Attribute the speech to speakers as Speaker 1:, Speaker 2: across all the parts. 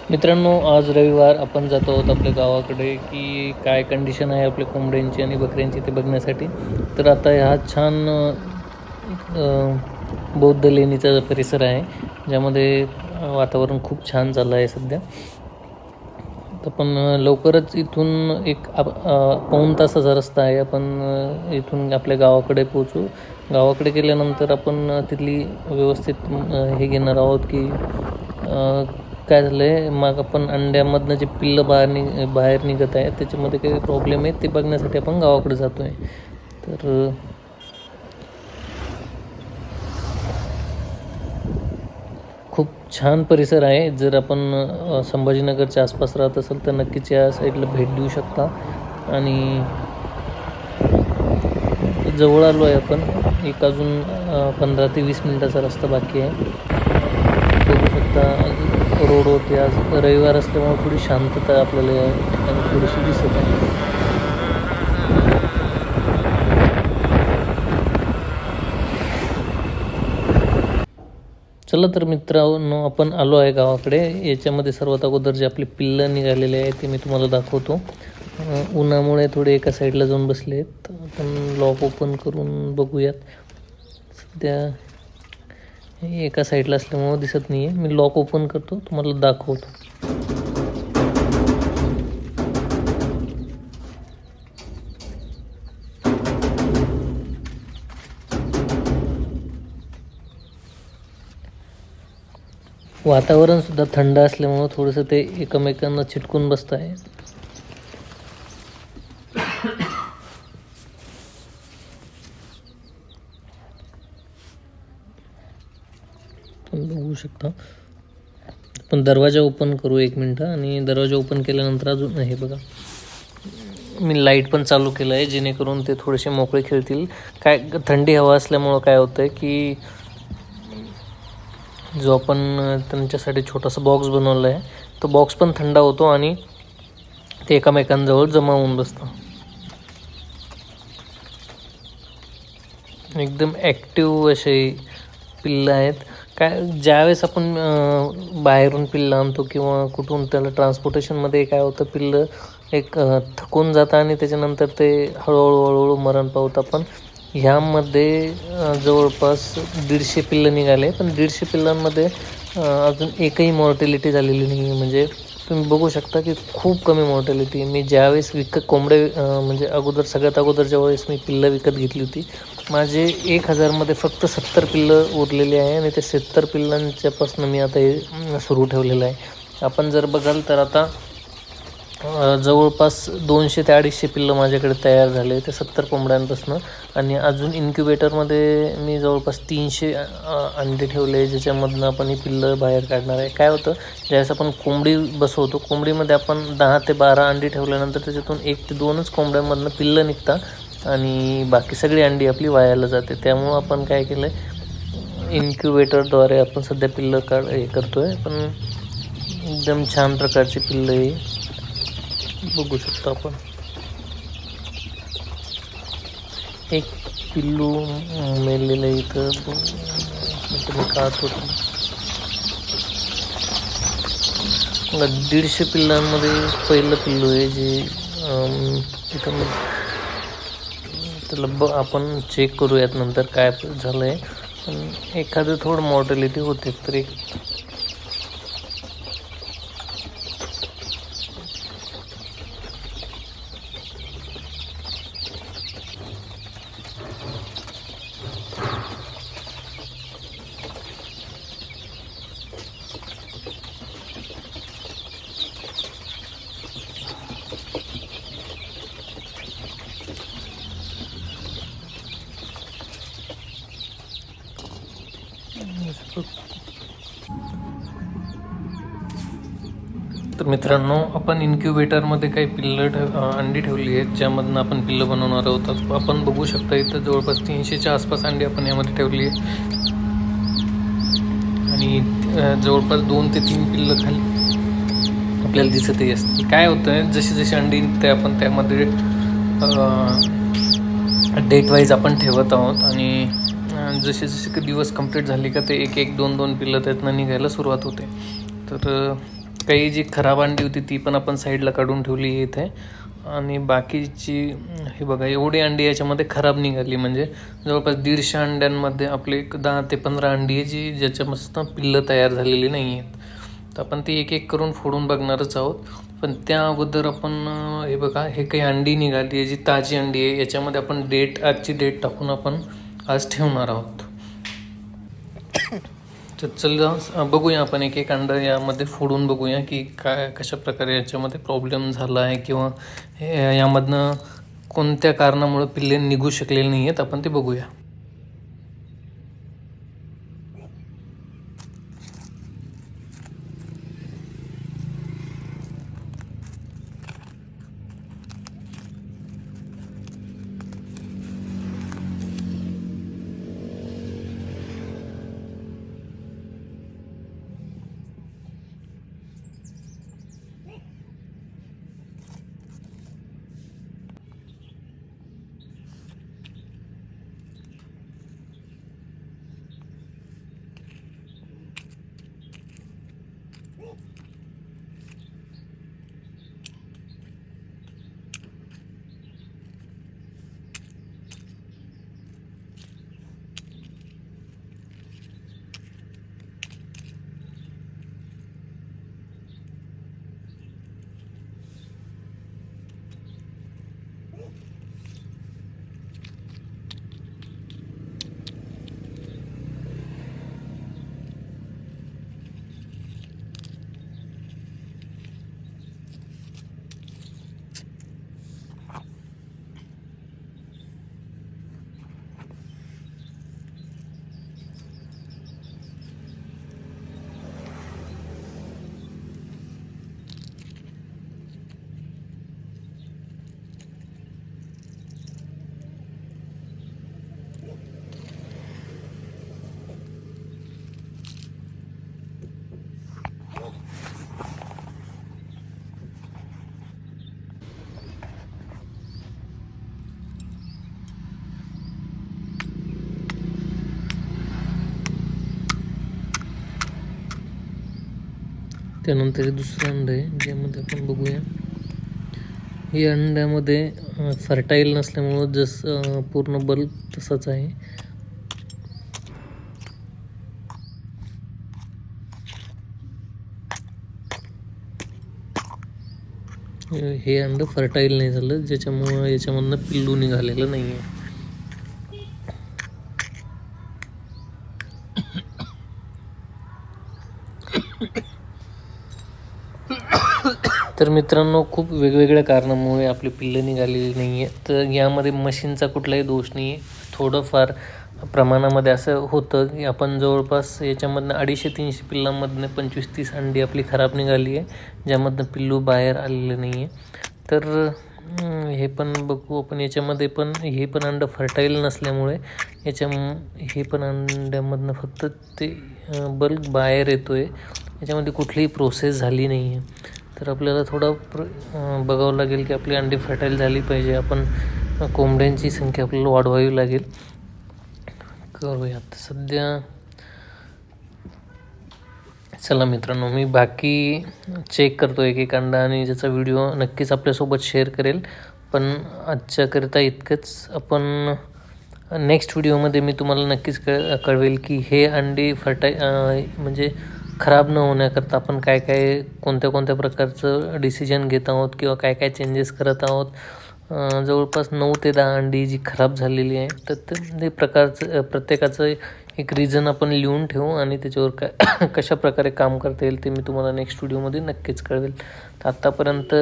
Speaker 1: मित्रांनो, आज रविवार आपण जातो आहोत आपल्या गावाकडे की काय कंडिशन आहे आपल्या कोंबड्यांची आणि बकऱ्यांची ते बघण्यासाठी. तर आता हा छान बौद्ध लेणीचा परिसर आहे, ज्यामध्ये वातावरण खूप छान चाललं आहे सध्या. तर पण लवकरच इथून एक पाऊण तासाचा रस्ता आहे. आपण इथून आपल्या गावाकडे पोहोचू. गावाकडे गेल्यानंतर आपण तिथली व्यवस्थित हे घेणार आहोत की काय झालं आहे. मग आपण अंड्यामधनं जे पिल्लं बाहेर निघत आहे त्याच्यामध्ये काही प्रॉब्लेम आहे ते बघण्यासाठी आपण गावाकडे जातो आहे. तर खूप छान परिसर आहे. जर आपण संभाजीनगरच्या आसपास राहत असेल तर नक्कीच या साईडला भेट देऊ शकता. आणि जवळ आलो आहे आपण. एक अजून 15 ते 20 मिनटाचा रस्ता बाकी आहे. बघू शकता रोडवरती आज रविवार असल्यामुळे थोडी शांतता आपल्याला या ठिकाणी थोडीशी दिसत आहे. चला तर मित्रांनो, आपण आलो आहे गावाकडे. याच्यामध्ये सर्वात अगोदर जे आपले पिल्लं निघालेले आहे ते मी तुम्हाला दाखवतो. उन्हामुळे थोडे एका साईडला जाऊन बसले आहेत. आपण लॉक ओपन करून बघूयात. सध्या एका साईडला असल्यामुळं दिसत नाही आहे. मी लॉक ओपन करतो, तुम्हाला दाखवतो. वातावरणसुद्धा थंड असल्यामुळं थोडंसं ते एकमेकांना चिटकून बसत आहे. बघू शकता. आपण दरवाजा ओपन करू 1 मिनटं. आणि दरवाजा ओपन केल्यानंतर अजून हे बघा, मी लाईट पण चालू केलं आहे जेणेकरून ते थोडेसे मोकळे खेळतील. काय थंडी हवा असल्यामुळं काय होतं आहे की जो आपण त्यांच्यासाठी छोटासा बॉक्स बनवला आहे तो बॉक्स पण थंड होतो आणि ते एकमेकांजवळ जमा होऊन बसतं. एकदम ॲक्टिव्ह असे पिल्लं आहेत. काय ज्यावेळेस आपण बाहेरून पिल्लं आणतो किंवा कुठून त्याला ट्रान्सपोर्टेशनमध्ये काय होतं, पिल्लं एक थकून जातं आणि त्याच्यानंतर ते हळूहळू मरण पावतं. पण ह्यामध्ये जवळपास 150 पिल्लं निघाले. पण 150 पिल्लांमध्ये अजून एकही मॉर्टेलिटी झालेली नाही आहे. म्हणजे तुम्ही बघू शकता की खूप कमी मॉर्टेलिटी. मी ज्यावेळेस कोंबडे म्हणजे सगळ्यात अगोदर ज्यावेळेस मी पिल्लं विकत घेतली होती, माझे 1000मध्ये फक्त 70 पिल्लं उरलेली आहे. आणि ते 70 पिल्लांच्यापासून मी आता हे सुरू ठेवलेलं आहे. आपण जर बघाल तर आता जवळपास 200 ते 250 पिल्लं माझ्याकडे तयार झाले ते 70 कोंबड्यांपासून. आणि अजून इन्क्युबेटरमध्ये मी जवळपास 300 अंडे ठेवले, ज्याच्यामधनं आपण ही पिल्लं बाहेर काढणार आहे. काय होतं, ज्यावेळेस आपण कोंबडी बसवतो, कोंबडीमध्ये आपण 10 ते 12 अंडी ठेवल्यानंतर त्याच्यातून 1 ते 2च कोंबड्यांमधनं पिल्लं निघतात आणि बाकी सगळी अंडी आपली वायाला जाते. त्यामुळं आपण काय केलं आहे, इन्क्युबेटरद्वारे आपण सध्या पिल्लं हे करतो आहे. पण एकदम छान प्रकारची पिल्लं ही बघू शकतो आपण. एक पिल्लू मेलेलं इथं तुम्ही काढत होतो. 150 पिल्लांमध्ये पहिलं पिल्लू आहे जे इथं. त्याला आपण चेक करूयात नंतर काय झालं आहे. पण एखादं थोडं मॉर्टॅलिटी होते. तर एक तर मित्रांनो, आपण इन्क्युबेटरमध्ये काही अंडी ठेवली आहेत, ज्यामधनं आपण पिल्लं बनवणार आहोत. आपण बघू शकता इथं जवळपास 300च्या आसपास अंडी आपण यामध्ये ठेवली आहे. आणि जवळपास 2 ते 3 पिल्लं खाली आपल्याला दिसतही असते. काय होतं आहे, जशी जशी अंडी निघते आपण त्यामध्ये डेट वाईज आपण ठेवत आहोत. आणि जसे जसे दिवस कंप्लीट झाले का ते 1-1, 2-2 पिल्लं त्यातनं निघायला सुरुवात होते. तर काही जी खराब अंडी होती ती पण आपण साईडला काढून ठेवली आहे इथे. आणि बाकीची हे बघा, एवढी अंडी याच्यामध्ये खराब निघाली, म्हणजे जवळपास 150 अंड्यांमध्ये आपले एक 10 ते 15 अंडी आहे जी ज्याच्यापासून पिल्लं तयार झालेली नाही आहेत. तर आपण ती एक एक करून फोडून बघणारच आहोत. पण त्या अगोदर आपण हे बघा, हे काही अंडी निघाली आहे जी ताजी अंडी आहे, याच्यामध्ये आपण आजची डेट टाकून आपण आज ठेवणार आहोत. तर चला बघूया, आपण एक एक अंडं यामध्ये फोडून बघूया की काय कशा प्रकारे याच्यामध्ये प्रॉब्लेम झाला आहे, किंवा यामधनं कोणत्या कारणामुळे पिल्ले निघू शकलेले नाही आहेत, आपण ते बघूया. त्यानंतर हे दुसरं अंड आहे ज्यामध्ये आपण बघूया, हे अंड्यामध्ये फर्टाईल नसल्यामुळं जसं पूर्ण बल्ब तसाच आहे. हे अंड फर्टाईल नाही झालं, ज्याच्यामुळं याच्यामधनं पिल्लू निघालेलं नाही आहे. तर मित्रांनो, खूप वेगवेगळ्या कारणामुळे आपली पिल्लं निघालेली नाही आहे. तर यामध्ये मशीनचा कुठलाही दोष नाही आहे. थोडंफार प्रमाणामध्ये असं होतं की आपण जवळपास याच्यामधनं 250-300 पिल्लांमधनं 25-30 अंडी आपली खराब निघाली आहे, ज्यामधनं पिल्लू बाहेर आलेले नाही आहे. तर हे पण बघू आपण. याच्यामध्ये पण हे पण अंडं फर्टाईल नसल्यामुळे हे पण अंड्यामधनं फक्त ते बल्ब बाहेर येतो आहे, याच्यामध्ये कुठलीही प्रोसेस झाली नाही आहे. तर आपल्याला थोडं बघावं लागेल की आपली अंडी फर्टाईल झाली पाहिजे. आपण कोंबड्यांची संख्या आपल्याला वाढवावी लागेल. करूयात सध्या. चला मित्रांनो, मी बाकी चेक करतो एक एक अंडा आणि ज्याचा व्हिडिओ नक्कीच आपल्यासोबत शेअर करेल. पण आजच्याकरिता इतकंच. आपण नेक्स्ट व्हिडिओमध्ये मी तुम्हाला नक्कीच कळवेल की हे अंडी म्हणजे खराब न होण्याकरता आपण काय काय कोणत्या कोणत्या प्रकारचं डिसिजन घेत आहोत, किंवा काय काय चेंजेस करत आहोत. जवळपास 9 ते 10 अंडी जी खराब झालेली आहे, तर ते प्रत्येकाचं एक रिझन आपण लिहून ठेवू आणि त्याच्यावर कशा प्रकारे काम करता येईल ते मी तुम्हाला नेक्स्ट व्हिडिओमध्ये नक्कीच कळवेल. तर आत्तापर्यंत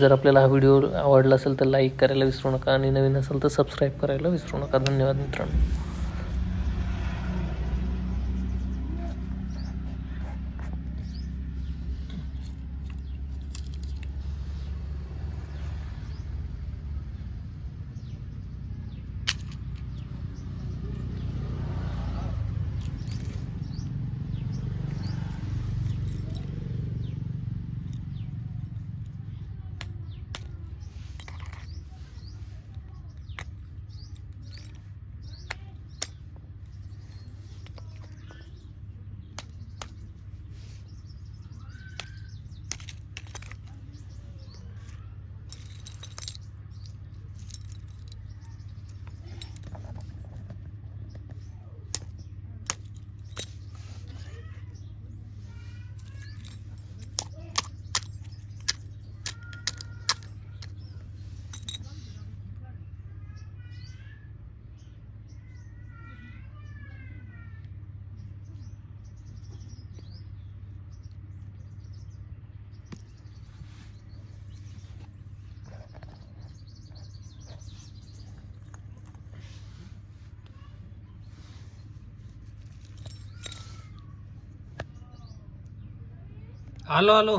Speaker 1: जर आपल्याला हा व्हिडिओ आवडला असेल तर लाईक करायला विसरू नका, आणि नवीन असेल तर सबस्क्राईब करायला विसरू नका. धन्यवाद मित्रांनो.
Speaker 2: आलो आलो